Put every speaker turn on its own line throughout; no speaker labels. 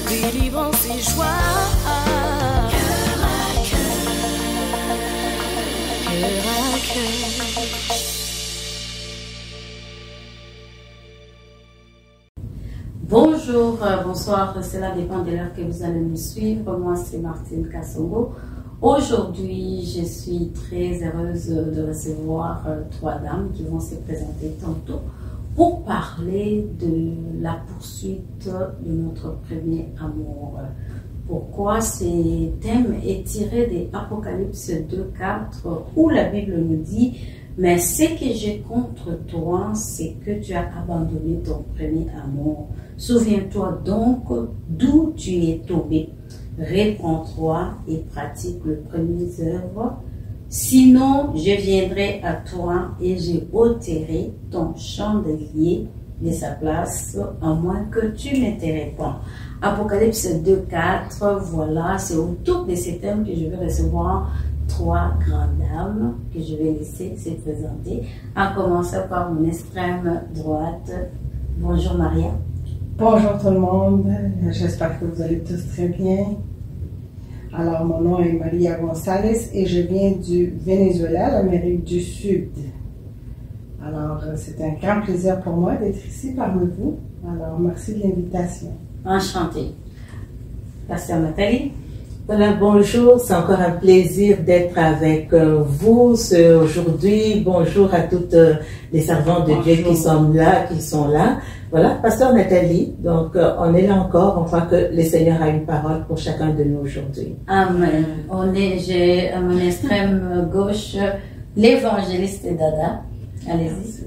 délivrance et joie. Cœur à cœur.
Bonjour, bonsoir, cela dépend de l'heure que vous allez nous suivre. Moi, c'est Martine Kassongo. Aujourd'hui, je suis très heureuse de recevoir trois dames qui vont se présenter tantôt pour parler de la poursuite de notre premier amour. Pourquoi ce thème est tiré de Apocalypse 2:4 où la Bible nous dit « Mais ce que j'ai contre toi, c'est que tu as abandonné ton premier amour. Souviens-toi donc d'où tu es tombé. Réponds-toi et pratique les premières œuvres. Sinon, je viendrai à toi et je ôterai ton chandelier de sa place, à moins que tu ne te réponds. » Apocalypse 2:4, voilà, c'est autour de ce thème que je vais recevoir trois grandes dames que je vais laisser se présenter, en commençant par mon extrême droite. Bonjour Maria.
Bonjour tout le monde, j'espère que vous allez tous très bien. Alors, mon nom est Maria González et je viens du Venezuela, l'Amérique du Sud. Alors, c'est un grand plaisir pour moi d'être ici parmi vous. Alors, merci de l'invitation.
Enchantée. Pasteur Nathalie.
Voilà, bonjour, c'est encore un plaisir d'être avec vous aujourd'hui. Bonjour à toutes les servantes de Dieu qui sont là. Voilà, Pasteur Nathalie, donc on est là encore, on croit que le Seigneur a une parole pour chacun de nous aujourd'hui.
Amen. J'ai à mon extrême gauche l'évangéliste Dada. Allez-y.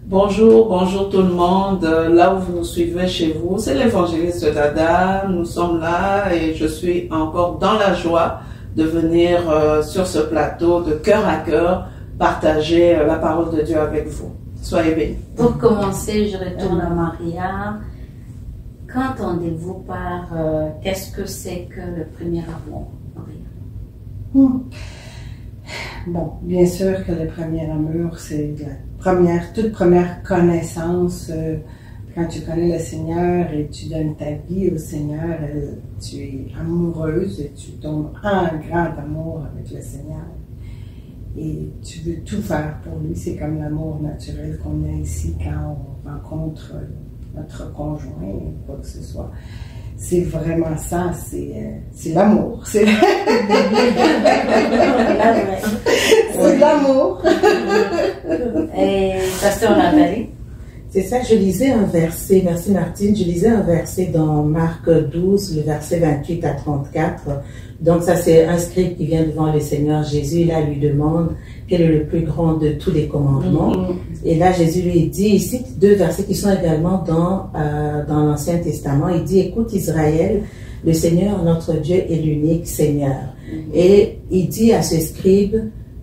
Bonjour tout le monde. Là où vous nous suivez chez vous, c'est l'évangéliste Dada. Nous sommes là et je suis encore dans la joie de venir sur ce plateau de cœur à cœur partager la parole de Dieu avec vous. Soyez bénis.
Pour commencer, je retourne à Maria. Qu'entendez-vous par qu'est-ce que c'est que le premier amour, Maria?
Bon, bien sûr que le premier amour, c'est la toute première connaissance. Quand tu connais le Seigneur et tu donnes ta vie au Seigneur, tu es amoureuse et tu tombes en grand amour avec le Seigneur. Et tu veux tout faire pour lui. C'est comme l'amour naturel qu'on a ici quand on rencontre notre conjoint ou quoi que ce soit. C'est vraiment ça, c'est l'amour. C'est l'amour.
Et Pasteur Nathalie?
C'est ça, je lisais un verset, merci Martine, je lisais un verset dans Marc 12, le verset 28 à 34. Donc ça, c'est un scribe qui vient devant le Seigneur Jésus, là lui demande quel est le plus grand de tous les commandements. Et là, Jésus lui dit, il cite deux versets qui sont également dans l'Ancien Testament. Il dit, écoute Israël, le Seigneur notre Dieu est l'unique Seigneur. Et il dit à ce scribe,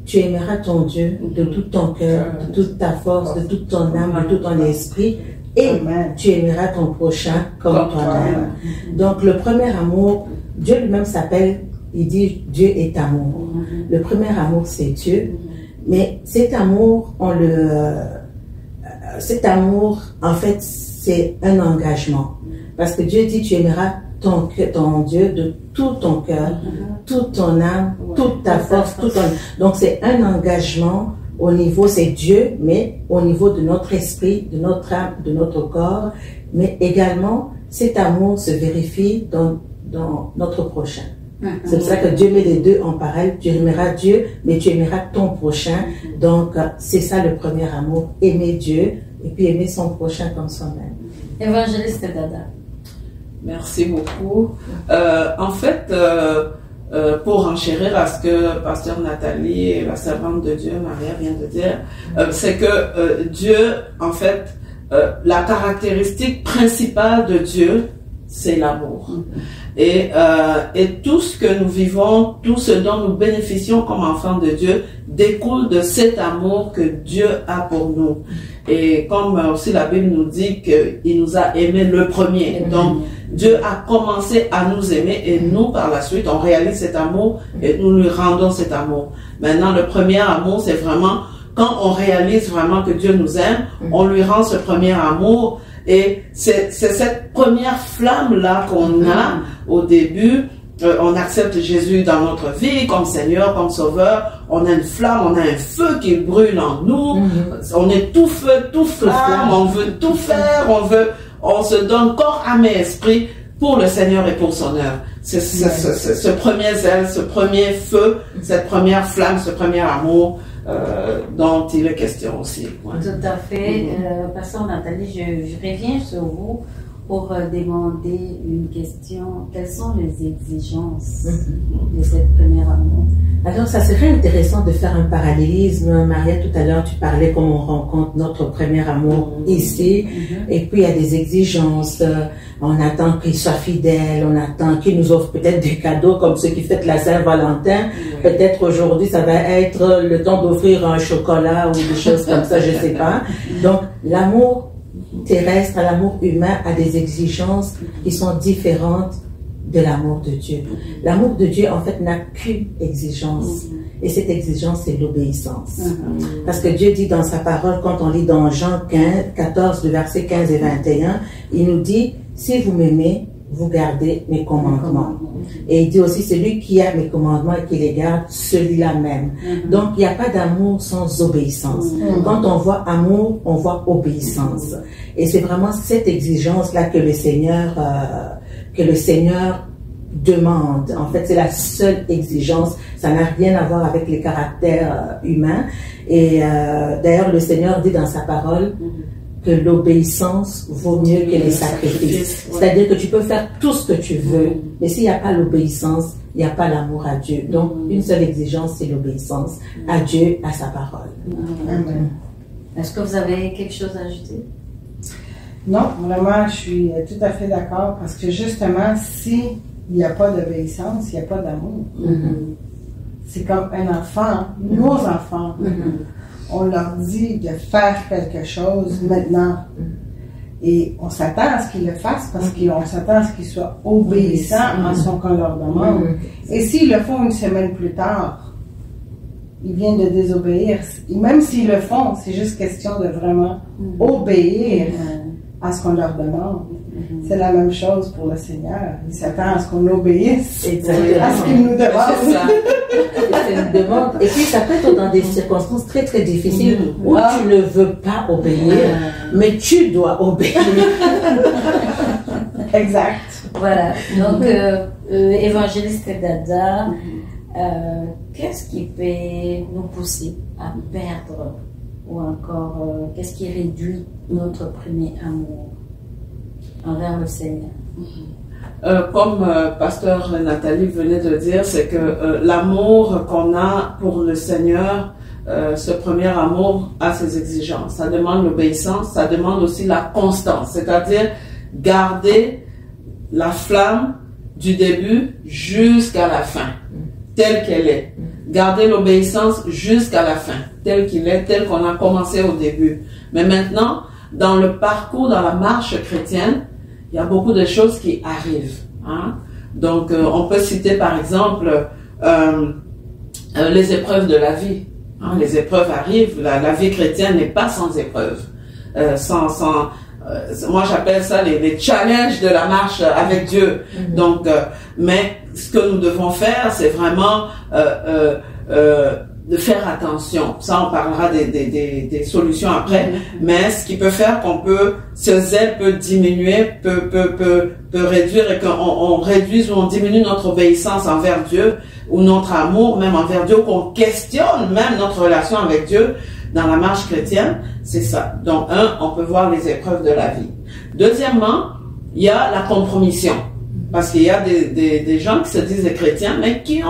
tu aimeras ton Dieu de tout ton cœur, de toute ta force, de toute ton âme, de tout ton esprit, et tu aimeras ton prochain comme toi-même. Donc le premier amour, Dieu lui-même s'appelle, il dit Dieu est amour. Le premier amour c'est Dieu, mais cet amour, en fait, c'est un engagement. Parce que Dieu dit tu aimeras ton Dieu de tout ton cœur, toute ton âme, toute ta force, Donc c'est un engagement au niveau, c'est Dieu, mais au niveau de notre esprit, de notre âme, de notre corps, mais également cet amour se vérifie dans notre prochain. C'est pour ça que Dieu met les deux en parallèle. Tu aimeras Dieu, mais tu aimeras ton prochain. Donc c'est ça le premier amour, aimer Dieu et puis aimer son prochain comme soi-même.
Évangéliste Dada.
Merci beaucoup. En fait, pour enchérir à ce que Pasteur Nathalie et la servante de Dieu, Maria, vient de dire, c'est que Dieu, en fait, la caractéristique principale de Dieu, c'est l'amour. Et tout ce que nous vivons, tout ce dont nous bénéficions comme enfants de Dieu, découle de cet amour que Dieu a pour nous. Et comme aussi la Bible nous dit qu'il nous a aimés le premier. Donc, Dieu a commencé à nous aimer et nous, par la suite, on réalise cet amour et nous lui rendons cet amour. Maintenant, le premier amour, c'est vraiment quand on réalise vraiment que Dieu nous aime, on lui rend ce premier amour Et c'est cette première flamme-là qu'on a au début. On accepte Jésus dans notre vie comme Seigneur, comme Sauveur. On a une flamme, on a un feu qui brûle en nous. On est tout feu, tout flamme. On veut tout faire. On se donne corps, âme et esprit pour le Seigneur et pour son œuvre. C'est ce premier zèle, ce premier feu, cette première flamme, ce premier amour dont il est question aussi. Ouais.
Tout à fait. Pasteur Nathalie, je reviens sur vous pour demander une question. Quelles sont les exigences de cette première amour?
Alors, ça serait intéressant de faire un parallélisme. Maria, tout à l'heure, tu parlais comme on rencontre notre premier amour ici. Et puis, il y a des exigences. On attend qu'il soit fidèle. On attend qu'il nous offre peut-être des cadeaux comme ceux qui fêtent la Saint-Valentin. Peut-être aujourd'hui, ça va être le temps d'offrir un chocolat ou des choses comme ça, je ne sais pas. Donc, l'amour terrestre, l'amour humain a des exigences qui sont différentes de l'amour de Dieu. L'amour de Dieu, en fait, n'a qu'une exigence. Et cette exigence, c'est l'obéissance. Parce que Dieu dit dans sa parole, quand on lit dans Jean 14, le verset 15 et 21, il nous dit, si vous m'aimez, vous gardez mes commandements. Et il dit aussi, celui qui a mes commandements et qui les garde, celui-là même. Donc, il n'y a pas d'amour sans obéissance. Quand on voit amour, on voit obéissance. Et c'est vraiment cette exigence-là que le Seigneur demande. En fait, c'est la seule exigence. Ça n'a rien à voir avec les caractères humains. Et d'ailleurs, le Seigneur dit dans sa parole que l'obéissance vaut mieux que les sacrifices. C'est-à-dire que tu peux faire tout ce que tu veux, mais s'il n'y a pas l'obéissance, il n'y a pas l'amour à Dieu. Donc, une seule exigence, c'est l'obéissance à Dieu, à sa parole.
Amen.
Est-ce que vous avez quelque chose à ajouter?
Non, vraiment, je suis tout à fait d'accord parce que justement, s'il n'y a pas d'obéissance, il n'y a pas d'amour. C'est comme un enfant, nos enfants. On leur dit de faire quelque chose maintenant. Et on s'attend à ce qu'ils le fassent parce qu'on s'attend à ce qu'ils soient obéissants en ce qu'on leur demande. Et s'ils le font une semaine plus tard, ils viennent de désobéir. Et même s'ils le font, c'est juste question de vraiment obéir à ce qu'on leur demande. C'est la même chose pour le Seigneur. Il s'attend à ce qu'on obéisse à ce qu'il nous demande.
C'est ça. C'est une demande. Et puis ça peut être dans des circonstances très très difficiles où tu ne veux pas obéir, mais tu dois obéir.
Exact.
Voilà. Donc, évangéliste Dada, qu'est-ce qui peut nous pousser à perdre ou encore qu'est-ce qui réduit notre premier amour envers le Seigneur?
Comme pasteur Nathalie venait de dire, c'est que l'amour qu'on a pour le Seigneur, ce premier amour a ses exigences. Ça demande l'obéissance, ça demande aussi la constance, c'est-à-dire garder la flamme du début jusqu'à la fin, telle qu'elle est. Garder l'obéissance jusqu'à la fin, tel qu'il est, tel qu'on a commencé au début. Mais maintenant, dans le parcours, dans la marche chrétienne, il y a beaucoup de choses qui arrivent. Hein? Donc, on peut citer par exemple les épreuves de la vie. Hein? Les épreuves arrivent, la vie chrétienne n'est pas sans épreuves. Moi, j'appelle ça les challenges de la marche avec Dieu. Donc, mais ce que nous devons faire, c'est vraiment de faire attention. Ça, on parlera des solutions après. Mais ce qui peut faire ce zèle peut diminuer, peut réduire et qu'on réduise ou on diminue notre obéissance envers Dieu ou notre amour même envers Dieu, ou qu'on questionne même notre relation avec Dieu dans la marche chrétienne, c'est ça. Donc, on peut voir les épreuves de la vie. Deuxièmement, il y a la compromission. Parce qu'il y a des gens qui se disent des chrétiens, mais qui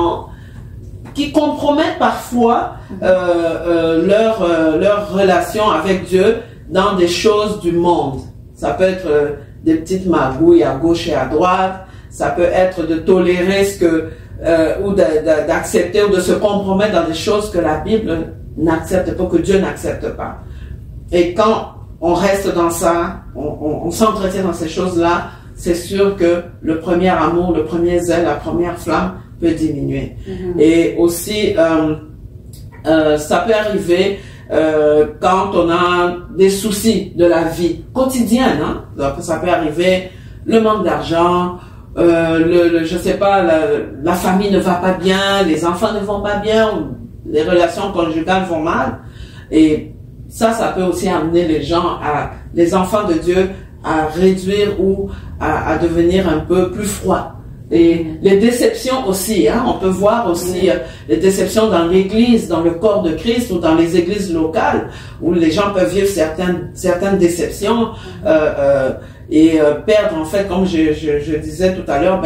compromettent parfois leur relation avec Dieu dans des choses du monde. Ça peut être des petites magouilles à gauche et à droite. Ça peut être de tolérer ou d'accepter ou de se compromettre dans des choses que la Bible n'accepte pas, que Dieu n'accepte pas. Et quand on reste dans ça, on s'entretient dans ces choses-là, c'est sûr que le premier amour, le premier zèle, la première flamme peut diminuer. Et aussi, ça peut arriver quand on a des soucis de la vie quotidienne, hein, ça peut arriver, le manque d'argent, je sais pas, la famille ne va pas bien, les enfants ne vont pas bien, les relations conjugales vont mal, et ça peut aussi amener les enfants de Dieu à réduire ou à devenir un peu plus froids. Et les déceptions aussi, hein, on peut voir aussi les déceptions dans l'église, dans le corps de Christ ou dans les églises locales où les gens peuvent vivre certaines déceptions et perdre, en fait, comme je disais tout à l'heure,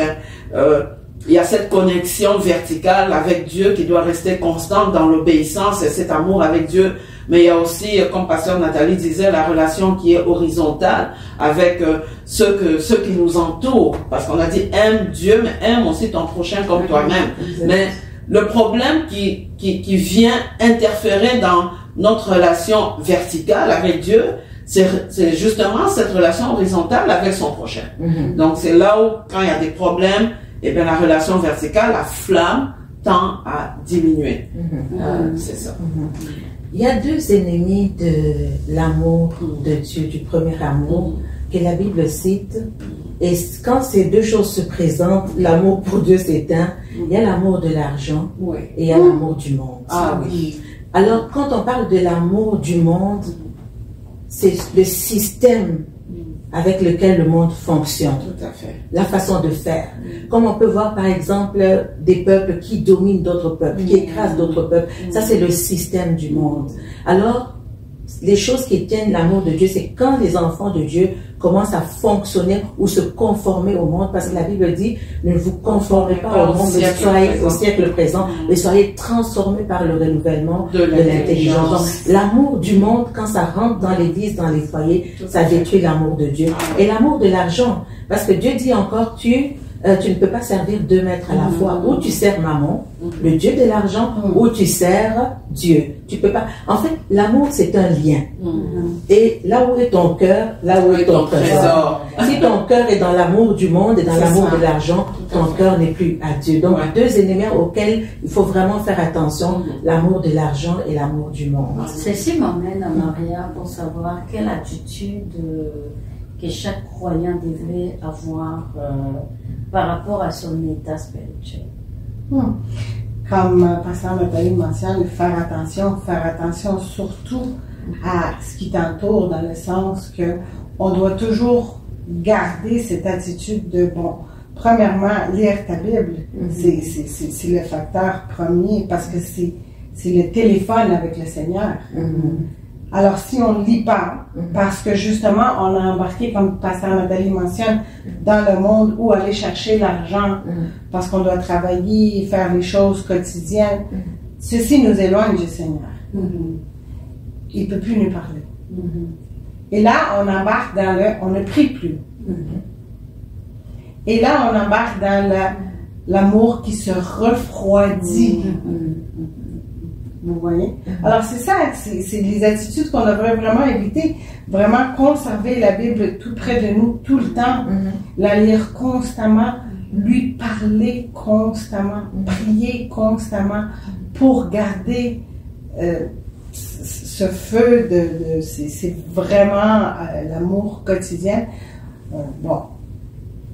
il y a cette connexion verticale avec Dieu qui doit rester constante dans l'obéissance et cet amour avec Dieu. Mais il y a aussi, comme Pasteur Nathalie disait, la relation qui est horizontale avec ceux qui nous entourent. Parce qu'on a dit aime Dieu, mais aime aussi ton prochain comme toi-même. Mais le problème qui vient interférer dans notre relation verticale avec Dieu, c'est justement cette relation horizontale avec son prochain. Donc c'est là où, quand il y a des problèmes, et bien la relation verticale, la flamme tend à diminuer. C'est ça.
Il y a deux ennemis de l'amour de Dieu, du premier amour, que la Bible cite. Et quand ces deux choses se présentent, l'amour pour Dieu s'éteint. Il y a l'amour de l'argent et il y a l'amour du monde.
Ah oui.
Alors, quand on parle de l'amour du monde, c'est le système avec lequel le monde fonctionne.
Tout à fait.
La façon de faire. Comme on peut voir par exemple des peuples qui dominent d'autres peuples, qui écrasent d'autres peuples. Ça c'est le système du monde. Alors, les choses qui tiennent l'amour de Dieu, c'est quand les enfants de Dieu commencent à fonctionner ou se conformer au monde, parce que la Bible dit, ne vous conformez pas au monde, mais soyez au siècle présent, mais soyez transformés par le renouvellement de l'intelligence. Donc, l'amour du monde, quand ça rentre dans l'église, dans les foyers, ça détruit l'amour de Dieu. Et l'amour de l'argent, parce que Dieu dit encore, tu ne peux pas servir deux maîtres à la fois. Ou tu sers maman, le Dieu de l'argent, ou tu sers Dieu. Tu peux pas. En fait, l'amour, c'est un lien. Et là où est ton cœur, là où est ton trésor. Si ton cœur est dans l'amour du monde et dans l'amour de l'argent, ton cœur n'est plus à Dieu. Donc, deux ennemis auxquels il faut vraiment faire attention, l'amour de l'argent et l'amour du monde.
Ceci m'amène à Maria pour savoir quelle attitude que chaque croyant devrait avoir par rapport à son état spirituel.
Comme Pasteur Nathalie mentionne, faire attention surtout à ce qui t'entoure, dans le sens que on doit toujours garder cette attitude de, premièrement, lire ta Bible, c'est le facteur premier, parce que c'est le téléphone avec le Seigneur. Alors, si on ne lit pas, parce que justement, on a embarqué, comme Pasteur Nathalie mentionne, dans le monde où aller chercher l'argent, parce qu'on doit travailler, faire les choses quotidiennes, ceci nous éloigne du Seigneur. Il ne peut plus nous parler. Et là, on embarque dans on ne prie plus. Et là, on embarque dans l'amour qui se refroidit. Vous voyez? Alors, c'est ça, c'est des attitudes qu'on devrait vraiment éviter. Vraiment conserver la Bible tout près de nous, tout le temps. La lire constamment, lui parler constamment, prier constamment pour garder ce feu c'est vraiment l'amour quotidien.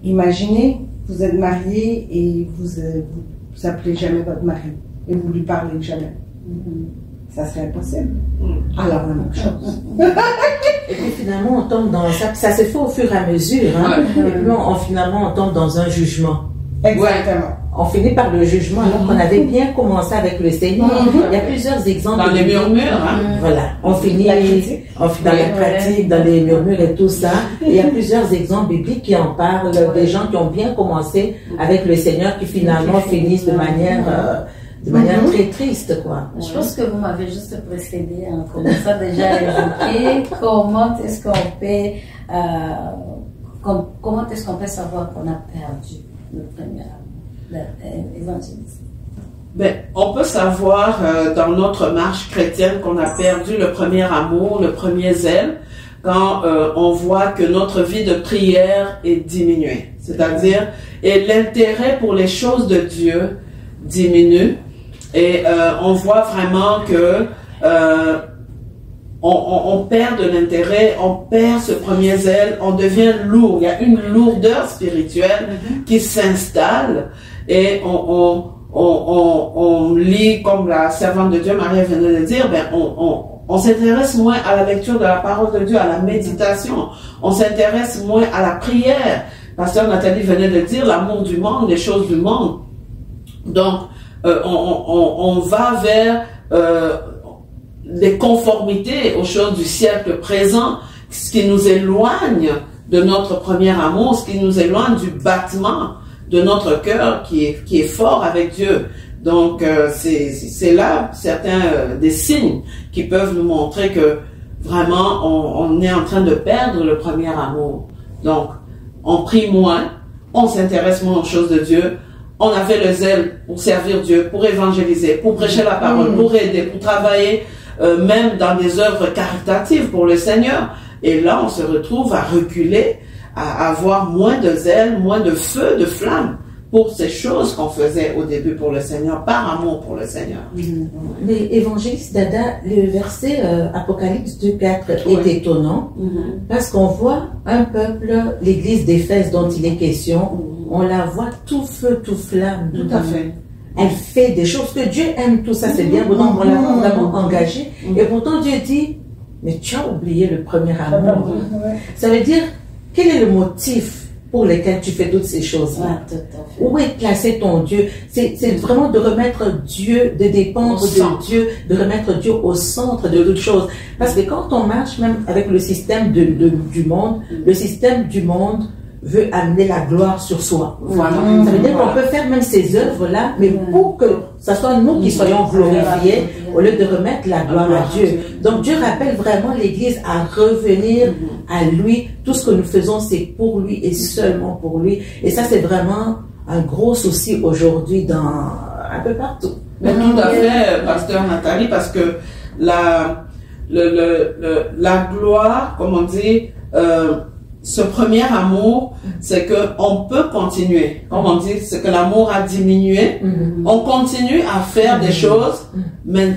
Imaginez, vous êtes marié et vous appelez jamais votre mari et vous lui parlez jamais. Ça serait impossible. Alors, la même chose.
Et puis finalement, on tombe dans ça. Ça se fait au fur et à mesure. Et puis finalement, on tombe dans un jugement.
Exactement.
On finit par le jugement alors qu'on avait bien commencé avec le Seigneur. Il y a plusieurs exemples.
Dans les murmures.
Voilà. On finit dans la pratique, dans les murmures et tout ça. Et il y a plusieurs exemples bibliques qui en parlent. Des gens qui ont bien commencé avec le Seigneur qui finalement finissent de manière très triste, quoi.
Je pense que vous m'avez juste précédé en commençant déjà à évoquer comment est-ce qu'on peut savoir qu'on a perdu le premier évangéliste.
On peut savoir dans notre marche chrétienne qu'on a perdu le premier amour, le premier zèle, quand on voit que notre vie de prière est diminuée. C'est-à-dire, et l'intérêt pour les choses de Dieu diminue. Et on voit vraiment que on perd de l'intérêt, on perd ce premier zèle, on devient lourd. Il y a une lourdeur spirituelle qui s'installe et on lit, comme la servante de Dieu, Marie venait de le dire, on s'intéresse moins à la lecture de la parole de Dieu, à la méditation. On s'intéresse moins à la prière. Pasteur Nathalie venait de dire l'amour du monde, les choses du monde. Donc, on va vers des conformités aux choses du siècle présent, ce qui nous éloigne de notre premier amour, ce qui nous éloigne du battement de notre cœur qui est fort avec Dieu. Donc, c'est là certains des signes qui peuvent nous montrer que vraiment on est en train de perdre le premier amour. Donc, on prie moins, on s'intéresse moins aux choses de Dieu, on avait le zèle pour servir Dieu, pour évangéliser, pour prêcher la parole, pour aider, pour travailler, même dans des œuvres caritatives pour le Seigneur. Et là, on se retrouve à reculer, à avoir moins de zèle, moins de feu, de flamme pour ces choses qu'on faisait au début pour le Seigneur, par amour pour le Seigneur.
Mais évangéliste Dada, le verset Apocalypse 2:4 est étonnant parce qu'on voit un peuple, l'église d'Éphèse dont il est question, on la voit tout feu, tout flamme.
Tout à fait.
Elle fait des choses que Dieu aime, tout ça c'est bien, on l'a vraiment engagé. Et pourtant Dieu dit, mais tu as oublié le premier amour. Ça veut dire, quel est le motif pour lesquels tu fais toutes ces choses-là? Où est placé ton Dieu? C'est vraiment de remettre Dieu, de dépendre de Dieu, de remettre Dieu au centre de toute chose. Parce que quand on marche même avec le système du monde, le système du monde veut amener la gloire sur soi.
Voilà.
Ça veut dire qu'on peut faire même ces œuvres-là, mais pour que ce soit nous qui soyons glorifiés, au lieu de remettre la gloire à Dieu. Donc Dieu rappelle vraiment l'Église à revenir à lui. Tout ce que nous faisons, c'est pour lui et seulement pour lui. Et ça, c'est vraiment un gros souci aujourd'hui un peu partout.
Mais tout à fait, Pasteur Nathalie, parce que la gloire, comme on dit, ce premier amour, c'est que on peut continuer. Comme on dit, c'est que l'amour a diminué. On continue à faire des choses, mais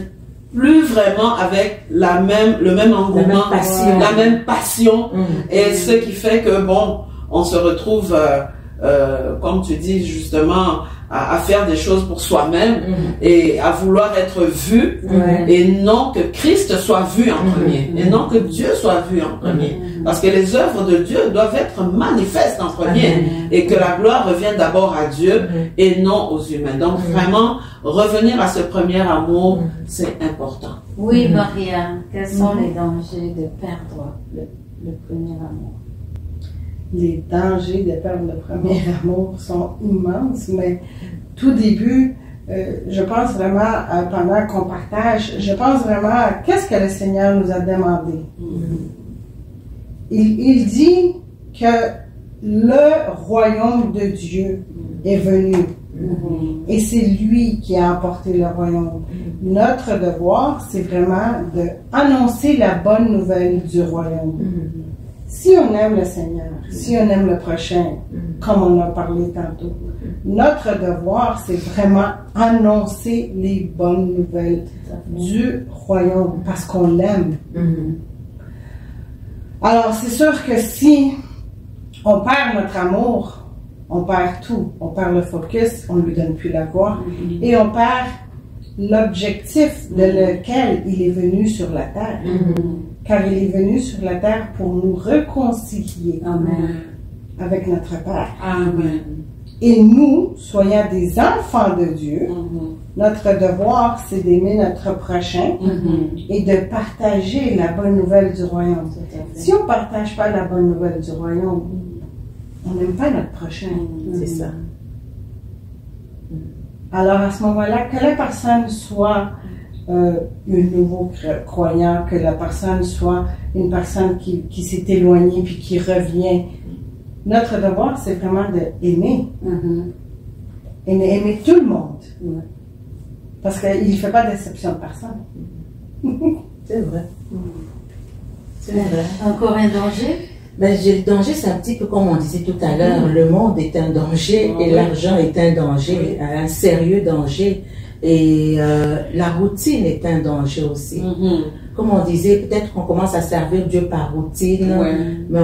plus vraiment avec le même engouement, la même passion. Et ce qui fait que, bon, on se retrouve, comme tu dis justement, à faire des choses pour soi-même et à vouloir être vu et non que Christ soit vu en premier et non que Dieu soit vu en premier. Parce que les œuvres de Dieu doivent être manifestes en premier et que la gloire revienne d'abord à Dieu et non aux humains. Donc vraiment, revenir à ce premier amour, c'est important.
Oui, Maria, quels sont les dangers de perdre le premier amour?
Les dangers de perdre le premier amour sont immenses, mais tout début, je pense vraiment, pendant qu'on partage, je pense vraiment à qu'est-ce que le Seigneur nous a demandé. Il dit que le royaume de Dieu est venu. Et c'est lui qui a emporté le royaume. Notre devoir, c'est vraiment d'annoncer la bonne nouvelle du royaume. Si on aime le Seigneur, si on aime le prochain, comme on a parlé tantôt, notre devoir, c'est vraiment annoncer les bonnes nouvelles du royaume parce qu'on l'aime. Alors, c'est sûr que si on perd notre amour, on perd tout. On perd le focus, on ne lui donne plus la gloire et on perd l'objectif de lequel il est venu sur la terre. Car il est venu sur la terre pour nous réconcilier avec notre Père.
Amen.
Et nous, soyant des enfants de Dieu, notre devoir, c'est d'aimer notre prochain et de partager la bonne nouvelle du royaume. Si on ne partage pas la bonne nouvelle du royaume, on n'aime pas notre prochain.
C'est ça.
Alors à ce moment-là, que la personne soit un nouveau croyant, que la personne soit une personne qui s'est éloignée puis qui revient. Notre devoir, c'est vraiment d'aimer. Aimer tout le monde. Parce qu'il ne fait pas d'exception de personne.
C'est vrai. C'est vrai.
Encore un danger?
Ben, le danger, c'est un petit peu comme on disait tout à l'heure, le monde est un danger et l'argent est un danger, un sérieux danger. Et la routine est un danger aussi. comme on disait, peut-être qu'on commence à servir Dieu par routine, mais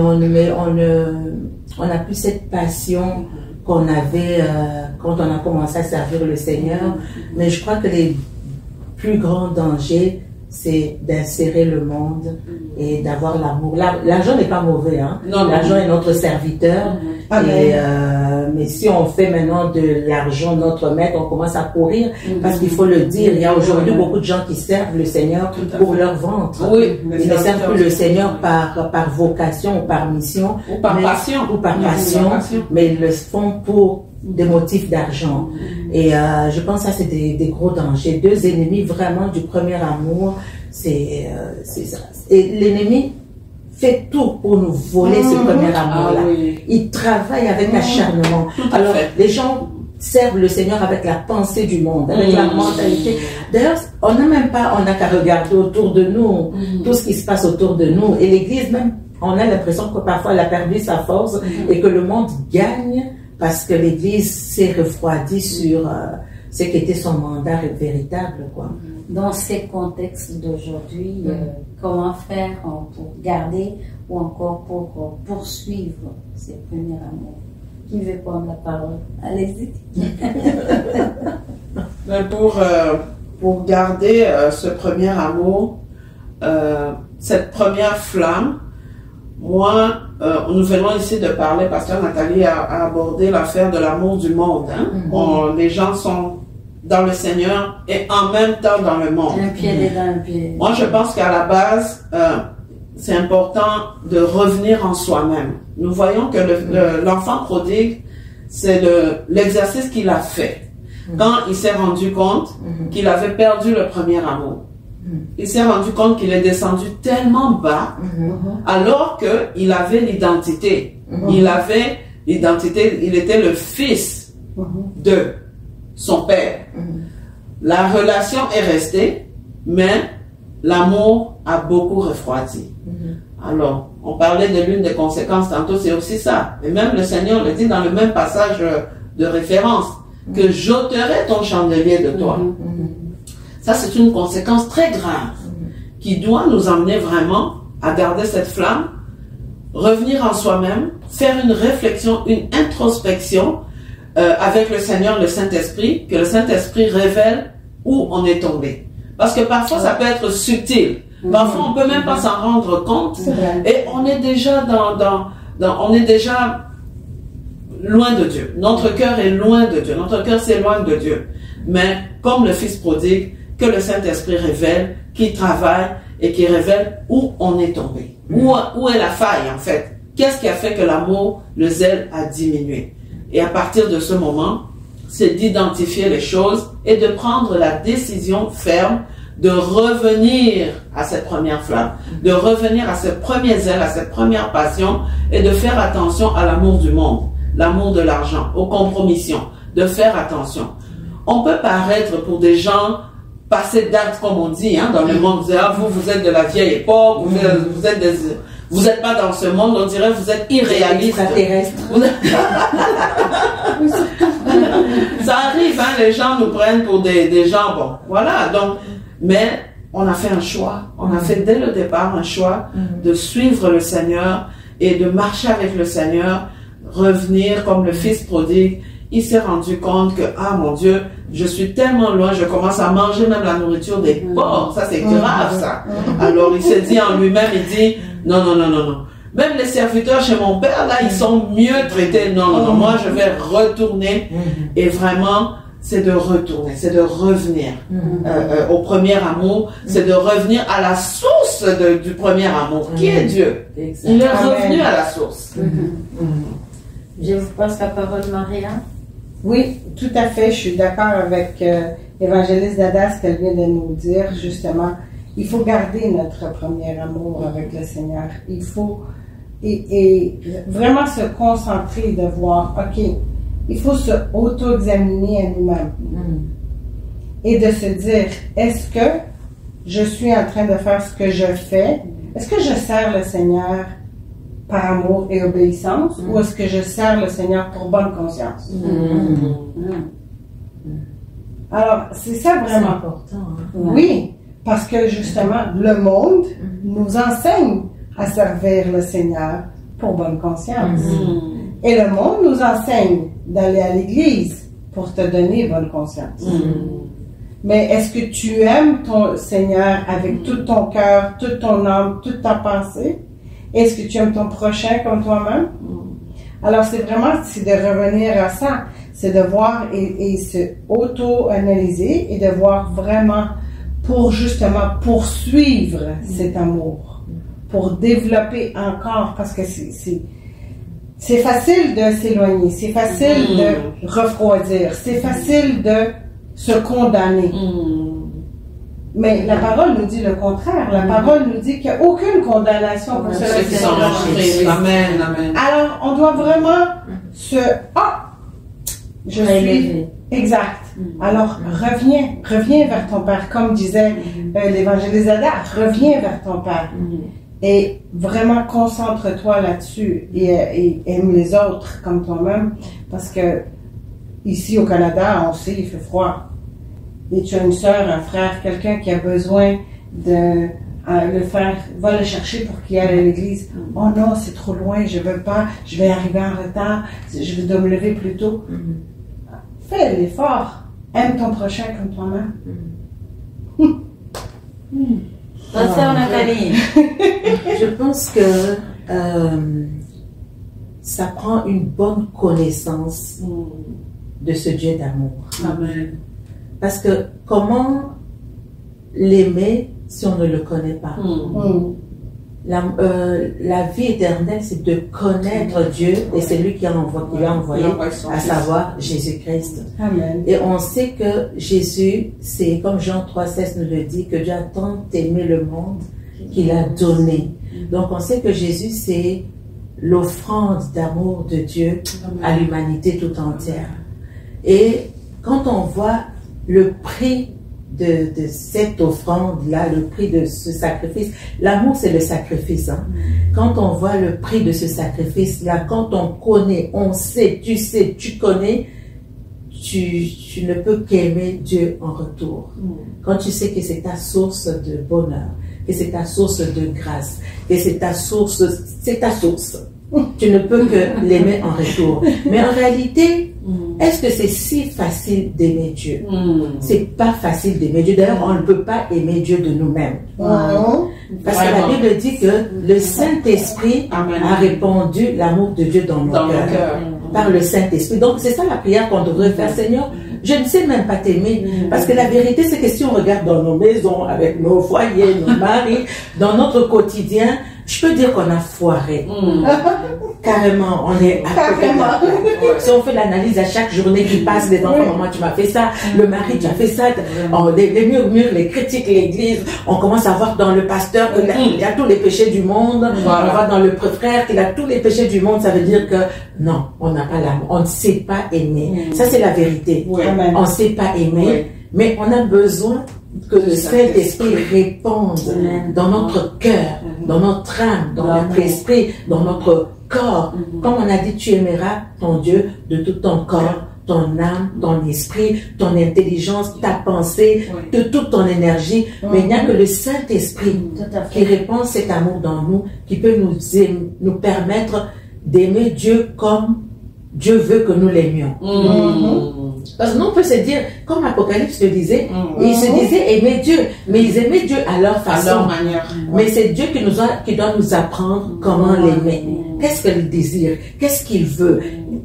on n'a plus cette passion qu'on avait quand on a commencé à servir le Seigneur. Mais je crois que les plus grands dangers, c'est d'insérer le monde et d'avoir l'amour. L'argent n'est pas mauvais, hein. L'argent est notre serviteur. Mais si on fait maintenant de l'argent notre maître, on commence à courir, parce qu'il faut le dire, il y a aujourd'hui beaucoup de gens qui servent le Seigneur pour leur ventre. Ils ne servent plus le Seigneur par vocation ou par mission,
ou par passion,
mais ils le font pour des motifs d'argent. Et je pense que ça, c'est des gros dangers. Deux ennemis vraiment du premier amour, c'est ça. Et l'ennemi fait tout pour nous voler ce premier amour-là. Il travaille avec acharnement. Alors, les gens servent le Seigneur avec la pensée du monde, avec la mentalité. D'ailleurs, on n'a qu'à regarder autour de nous, tout ce qui se passe autour de nous. Et l'Église même, on a l'impression que parfois elle a perdu sa force et que le monde gagne parce que l'Église s'est refroidie sur ce qui était son mandat véritable, quoi.
Dans ces contextes d'aujourd'hui, comment faire pour garder ou encore pour poursuivre ces premiers amours? Qui veut prendre la parole? Allez-y.
Pour garder ce premier amour, cette première flamme, moi, nous venons ici de parler, Pasteur Nathalie a abordé l'affaire de l'amour du monde. Les gens sont dans le Seigneur et en même temps dans le monde.
Un pied dedans, un pied.
Moi, je pense qu'à la base, c'est important de revenir en soi-même. Nous voyons que l'enfant prodigue, c'est l'exercice qu'il a fait. Quand il s'est rendu compte qu'il avait perdu le premier amour. Il s'est rendu compte qu'il est descendu tellement bas, alors qu'il avait l'identité. Il avait l'identité, il était le fils de son père. La relation est restée, mais l'amour a beaucoup refroidi. Alors, on parlait de l'une des conséquences tantôt, c'est aussi ça. Et même le Seigneur le dit dans le même passage de référence, que j'ôterai ton chandelier de toi. Ça, c'est une conséquence très grave qui doit nous amener vraiment à garder cette flamme, revenir en soi-même, faire une réflexion, une introspection avec le Seigneur, le Saint-Esprit, que le Saint-Esprit révèle où on est tombé. Parce que parfois, ça peut être subtil. Parfois, on peut même pas s'en rendre compte. Et on est déjà on est déjà loin de Dieu. Notre cœur est loin de Dieu. Notre cœur s'éloigne de Dieu. Mais comme le Fils prodigue, que le Saint-Esprit révèle, qui travaille et qui révèle où on est tombé. Où est la faille, en fait? Qu'est-ce qui a fait que l'amour, le zèle a diminué? Et à partir de ce moment, c'est d'identifier les choses et de prendre la décision ferme de revenir à cette première flamme, de revenir à ce premier zèle, à cette première passion et de faire attention à l'amour du monde, l'amour de l'argent, aux compromissions, de faire attention. On peut paraître pour des gens passés d'actes, comme on dit, dans le monde, vous êtes de la vieille époque, vous êtes pas dans ce monde, on dirait vous êtes irréaliste. Ça arrive, les gens nous prennent pour des gens, bon, voilà, donc, mais on a fait un choix, on a fait dès le départ un choix de suivre le Seigneur et de marcher avec le Seigneur, revenir comme le Fils prodigue. Il s'est rendu compte que, mon Dieu, je suis tellement loin, je commence à manger même la nourriture des porcs, ça c'est grave ça. Alors il s'est dit en lui-même, il dit, non. Même les serviteurs chez mon père, là, ils sont mieux traités. Non, moi je vais retourner. Et vraiment, c'est de retourner, c'est de revenir au premier amour, c'est de revenir à la source du premier amour, qui est Dieu. Il est revenu à la source.
Je vous passe la parole, Maria.
Oui, tout à fait. Je suis d'accord avec l'évangéliste Dada, ce qu'elle vient de nous dire, justement. Il faut garder notre premier amour avec le Seigneur. Il faut et vraiment se concentrer de voir, OK, il faut se auto-examiner à nous-mêmes. Et de se dire, est-ce que je suis en train de faire ce que je fais? Est-ce que je sers le Seigneur par amour et obéissance, ou est-ce que je sers le Seigneur pour bonne conscience? Alors, c'est ça vraiment.
C'est important.
Oui, Parce que justement, le monde nous enseigne à servir le Seigneur pour bonne conscience. Et le monde nous enseigne d'aller à l'église pour te donner bonne conscience. Mais est-ce que tu aimes ton Seigneur avec tout ton cœur, toute ton âme, toute ta pensée? Est-ce que tu aimes ton prochain comme toi-même? Alors c'est de revenir à ça. C'est de voir et se auto-analyser et de voir vraiment pour justement poursuivre cet amour. Pour développer encore, parce que c'est facile de s'éloigner, c'est facile de refroidir, c'est facile de se condamner. Mais la parole nous dit le contraire. La parole nous dit qu'il n'y a aucune condamnation pour ceux qui sont en Jésus.
Amen, amen.
Alors, on doit vraiment je suis... Exact. Alors, reviens vers ton Père, comme disait l'évangélisateur, reviens vers ton Père. Et vraiment concentre-toi là-dessus et aime les autres comme toi-même, parce que ici au Canada, on sait, il fait froid. Et tu as une soeur, un frère, quelqu'un qui a besoin de le faire, va le chercher pour qu'il aille à l'église. Oh non, c'est trop loin, je veux pas, je vais arriver en retard, je dois me lever plus tôt. Fais l'effort. Aime ton prochain comme toi-même.
Sœur Nathalie.
Je pense que ça prend une bonne connaissance de ce Dieu d'amour.
Amen.
Parce que comment l'aimer si on ne le connaît pas? La vie éternelle, c'est de connaître Dieu, et c'est lui qui l'a envoyé, à savoir Jésus-Christ.
Amen.
Et on sait que Jésus, c'est comme Jean 3,16 nous le dit, que Dieu a tant aimé le monde qu'il a donné. Donc on sait que Jésus, c'est l'offrande d'amour de Dieu à l'humanité tout entière. Et quand on voit le prix de cette offrande-là, le prix de ce sacrifice, l'amour c'est le sacrifice. Quand on voit le prix de ce sacrifice-là, quand on connaît, on sait, tu connais, tu ne peux qu'aimer Dieu en retour. Quand tu sais que c'est ta source de bonheur, que c'est ta source de grâce, que c'est ta source. Tu ne peux que l'aimer en retour. Mais en réalité, est-ce que c'est si facile d'aimer Dieu? C'est pas facile d'aimer Dieu. D'ailleurs, on ne peut pas aimer Dieu de nous-mêmes. Parce que la Bible dit que le Saint-Esprit a répandu l'amour de Dieu dans nos cœurs. Par le Saint-Esprit. Donc, c'est ça la prière qu'on devrait faire. Seigneur, je ne sais même pas t'aimer. Parce que la vérité, c'est que si on regarde dans nos maisons, avec nos foyers, nos maris, dans notre quotidien, je peux dire qu'on a foiré. Carrément, on est à côté de la plaque. Si on fait l'analyse à chaque journée qui passe, les enfants, maman, tu m'as fait ça, le mari, tu as fait ça, les murmures, les critiques, l'église, on commence à voir dans le pasteur qu'il a tous les péchés du monde, on voit dans le frère qu'il a tous les péchés du monde, ça veut dire que non, on n'a pas l'amour, on ne sait pas aimer. Ça, c'est la vérité. On ne sait pas aimer, mais on a besoin que le Saint-Esprit répande dans notre cœur, dans notre âme, dans notre esprit, dans notre corps. Comme on a dit, tu aimeras ton Dieu de tout ton corps, ton âme, ton esprit, ton intelligence, ta pensée, de toute ton énergie. Mais il n'y a que le Saint-Esprit qui répand cet amour dans nous, qui peut nous permettre d'aimer Dieu comme Dieu veut que nous l'aimions. Parce que nous, on peut se dire, comme Apocalypse le disait, ils se disaient aimer Dieu, mais ils aimaient Dieu à leur façon.
À leur manière.
Mais c'est Dieu qui doit nous apprendre comment l'aimer. Qu'est-ce qu'il désire? Qu'est-ce qu'il veut?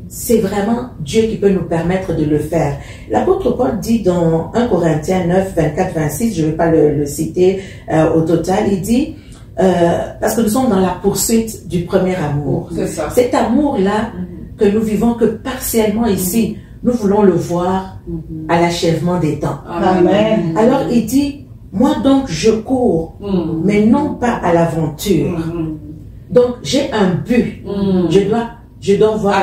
C'est vraiment Dieu qui peut nous permettre de le faire. L'apôtre Paul dit dans 1 Corinthiens 9, 24, 26, je ne vais pas le citer au total, il dit, parce que nous sommes dans la poursuite du premier amour.
C'est ça.
Cet amour-là, que nous vivons que partiellement ici, nous voulons le voir à l'achèvement des temps.
Amen.
Alors il dit, moi donc je cours, mais non pas à l'aventure. Donc j'ai un but. Je dois voir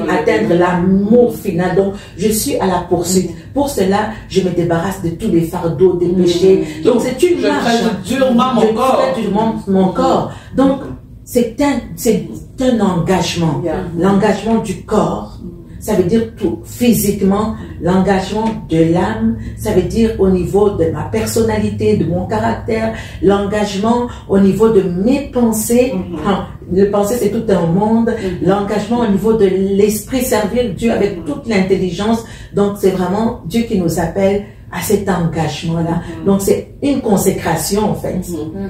atteindre l'amour final. Donc je suis à la poursuite. Pour cela, je me débarrasse de tous les fardeaux, des péchés. Donc c'est une marche.
Je traite durement
mon corps. Donc c'est un engagement. L'engagement du corps. ça veut dire tout. Physiquement, l'engagement de l'âme, ça veut dire au niveau de ma personnalité, de mon caractère, l'engagement au niveau de mes pensées. Le pensée, c'est tout un monde. L'engagement au niveau de l'esprit, servir Dieu avec toute l'intelligence. Donc, c'est vraiment Dieu qui nous appelle à cet engagement-là. Donc, c'est une consécration, en fait.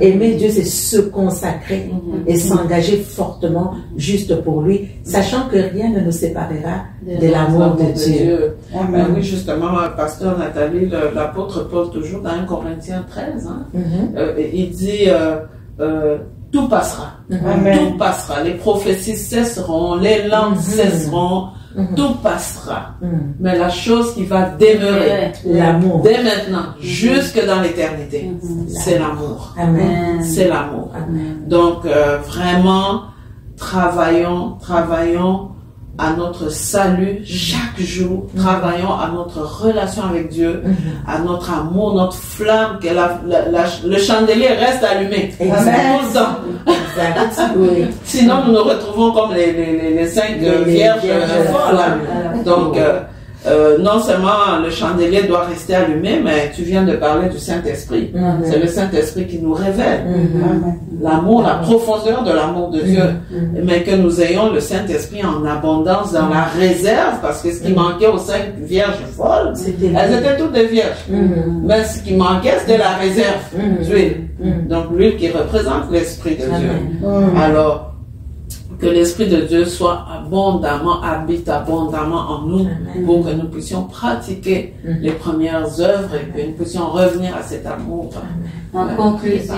Aimer Dieu, c'est se consacrer et s'engager fortement juste pour lui, sachant que rien ne nous séparera de l'amour de Dieu.
Ben oui, justement, pasteur Nathalie, l'apôtre Paul, toujours dans 1 Corinthiens 13, il dit tout passera. Tout passera. Les prophéties cesseront, les langues cesseront. Tout passera. Mais la chose qui va demeurer,
l'amour,
dès maintenant, jusque dans l'éternité, c'est l'amour.
Amen.
C'est l'amour. Donc, vraiment, travaillons à notre salut chaque jour. Travaillons à notre relation avec Dieu, à notre amour, notre flamme, que le chandelier reste allumé. Tout le temps.
Oui.
Sinon, nous nous retrouvons comme les 5 vierges folles. Donc, non seulement le chandelier doit rester allumé, mais tu viens de parler du Saint-Esprit. C'est le Saint-Esprit qui nous révèle l'amour, la profondeur de l'amour de Dieu. Mais que nous ayons le Saint-Esprit en abondance dans la réserve, parce que ce qui manquait aux 5 vierges folles, elles étaient toutes des vierges. Mais ce qui manquait, c'était la réserve d'huile. Donc l'huile qui représente l'Esprit de Dieu. Alors, que l'Esprit de Dieu soit habite abondamment en nous pour que nous puissions pratiquer les premières œuvres et que nous puissions revenir à cet amour.
En conclusion,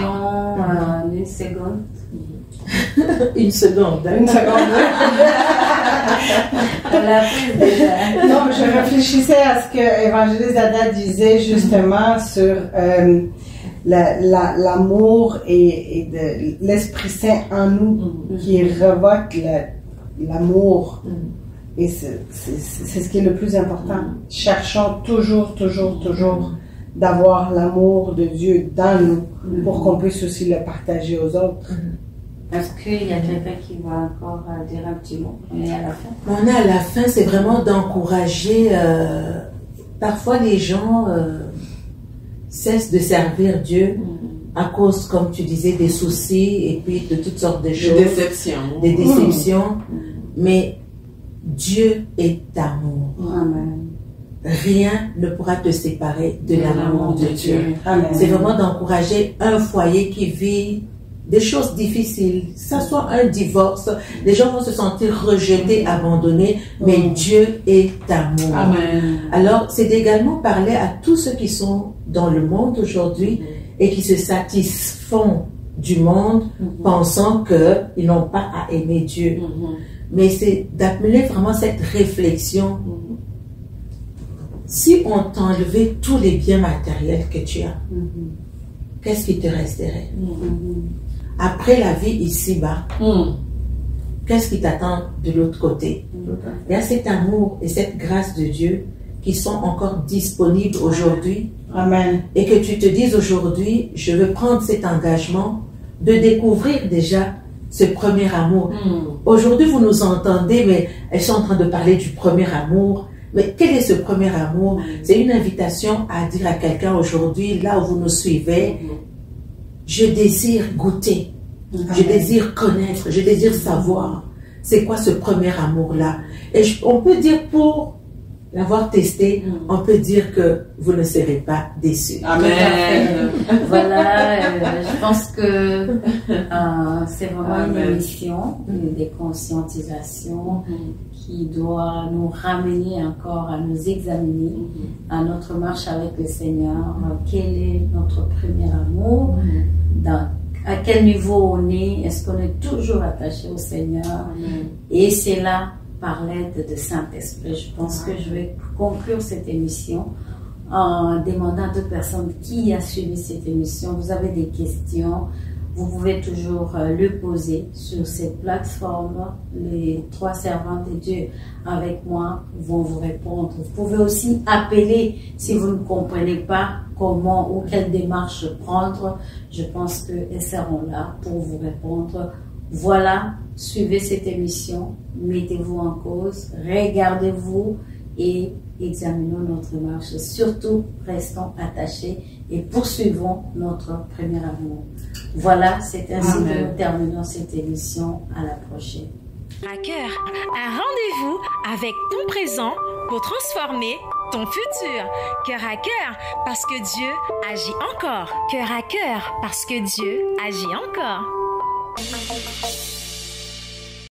une seconde.
Une seconde.
Non, je réfléchissais à ce que Évangéliste Ada disait justement sur l'amour et de l'Esprit Saint en nous qui révoque l'amour. Et c'est ce qui est le plus important. Cherchons toujours d'avoir l'amour de Dieu dans nous pour qu'on puisse aussi le partager aux autres.
Est-ce qu'il y a quelqu'un qui va encore dire un petit mot? On est à la fin.
On est à la fin, c'est vraiment d'encourager. Parfois, les gens cessent de servir Dieu à cause, comme tu disais, des soucis et puis de toutes sortes de choses. Des déceptions. Mais Dieu est amour.
Amen.
Rien ne pourra te séparer de l'amour de Dieu.
Amen.
C'est vraiment d'encourager un foyer qui vit des choses difficiles, que ce soit un divorce, les gens vont se sentir rejetés, abandonnés, mais Dieu est amour.
Amen.
Alors, c'est également parler à tous ceux qui sont dans le monde aujourd'hui et qui se satisfont du monde, pensant qu'ils n'ont pas à aimer Dieu. Mais c'est d'appeler vraiment cette réflexion. Si on t'enlevait tous les biens matériels que tu as, qu'est-ce qui te resterait? Après la vie ici-bas, qu'est-ce qui t'attend de l'autre côté? Il y a cet amour et cette grâce de Dieu qui sont encore disponibles aujourd'hui.
Amen.
Et que tu te dises aujourd'hui, je veux prendre cet engagement de découvrir déjà ce premier amour. Aujourd'hui, vous nous entendez, mais elles sont en train de parler du premier amour. Mais quel est ce premier amour? C'est une invitation à dire à quelqu'un aujourd'hui, là où vous nous suivez, je désire goûter, je désire connaître, je désire savoir. C'est quoi ce premier amour-là? Et on peut dire, pour l'avoir testé, on peut dire que vous ne serez pas déçus.
Amen.
Voilà, je pense que c'est vraiment une émission, des conscientisations qui doit nous ramener encore à nous examiner à notre marche avec le Seigneur. Quel est notre premier amour? À quel niveau on est? Est-ce qu'on est toujours attaché au Seigneur? Et c'est là, par l'aide de Saint-Esprit, je pense que je vais conclure cette émission en demandant à d'autres personnes qui a suivi cette émission. Vous avez des questions, vous pouvez toujours le poser sur cette plateforme. Les 3 servantes de Dieu avec moi vont vous répondre. Vous pouvez aussi appeler si vous ne comprenez pas comment ou quelle démarche prendre. Je pense qu'elles seront là pour vous répondre Voilà, suivez cette émission, mettez-vous en cause, regardez-vous et examinons notre marche. Surtout, restons attachés et poursuivons notre premier amour. Voilà, c'est ainsi que nous terminons cette émission. À la prochaine.
À cœur, un rendez-vous avec ton présent pour transformer ton futur. Cœur à cœur, parce que Dieu agit encore. Cœur à cœur, parce que Dieu agit encore.